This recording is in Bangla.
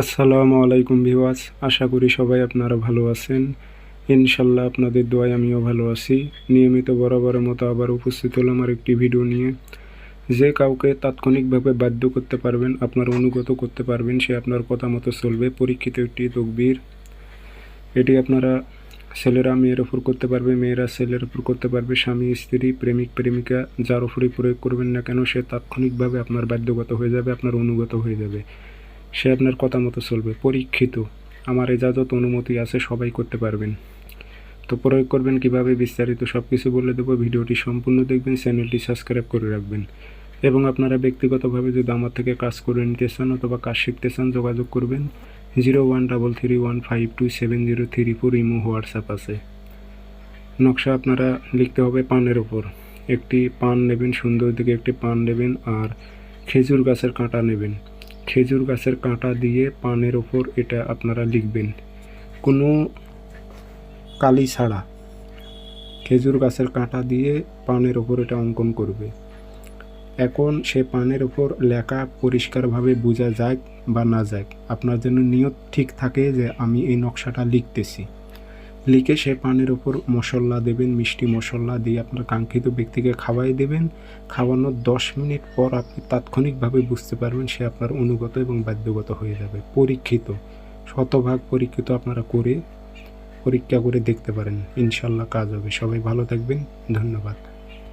আসসালামু আলাইকুম ভিউয়ার্স, আশা করি সবাই আপনারা ভালো আছেন। ইনশাল্লাহ আপনাদের দোয়ায় আমিও ভালো আছি। নিয়মিত বরাবরের মতো আবার উপস্থিত হলাম আর একটি ভিডিও নিয়ে। যে কাউকে তাৎক্ষণিকভাবে বাধ্য করতে পারবেন, আপনার অনুগত করতে পারবেন, সে আপনার কথা মতো চলবে। পরীক্ষিত একটি তকবীর। এটি আপনারা ছেলেরা মেয়ের ওপর করতে পারবে, মেয়েরা ছেলের ওপর করতে পারবে। স্বামী স্ত্রী প্রেমিক প্রেমিকা যার ওপরেই প্রয়োগ করবেন না কেন, সে তাৎক্ষণিকভাবে আপনার বাধ্যগত হয়ে যাবে, আপনার অনুগত হয়ে যাবে। সে আপনার কথা মতো চলবে। পরীক্ষিত, আমার এজাজত অনুমতি আছে, সবাই করতে পারবেন। তো প্রয়োগ করবেন কিভাবে বিস্তারিত সব কিছু বলে দেবো। ভিডিওটি সম্পূর্ণ দেখবেন, চ্যানেলটি সাবস্ক্রাইব করে রাখবেন। এবং আপনারা ব্যক্তিগতভাবে যদি আমার থেকে কাজ করে নিতে চান অথবা কাজ শিখতে চান, যোগাযোগ করবেন 0133152703 ইমো হোয়াটসঅ্যাপ আছে। নকশা আপনারা লিখতে হবে পানের ওপর। একটি পান নেবেন, সুন্দর দিকে একটি পান নেবেন, আর খেজুর গাছের কাঁটা নেবেন। খেজুর গাছের কাঁটা দিয়ে পানের ওপর এটা আপনারা লিখবেন, কোনো কালি ছাড়া। খেজুর গাছের কাঁটা দিয়ে পানের ওপর এটা অঙ্কন করবে। এখন সে পানের ওপর লেখা পরিষ্কারভাবে বোঝা যাক বা না যাক, আপনার যেন নিয়ত ঠিক থাকে যে আমি এই নকশাটা লিখতেছি। লিখে সে পানের ওপর মশলা দেবেন, মিষ্টি মশলা দিয়ে আপনার কাঙ্ক্ষিত ব্যক্তিকে খাওয়াই দেবেন। খাওয়ানোর 10 মিনিট পর আপনি তাৎক্ষণিকভাবে বুঝতে পারবেন সে আপনার অনুগত এবং বাধ্যগত হয়ে যাবে। পরীক্ষিত, শতভাগ পরীক্ষিত। আপনারা পরীক্ষা করে দেখতে পারেন, ইনশাল্লাহ কাজ হবে। সবাই ভালো থাকবেন, ধন্যবাদ।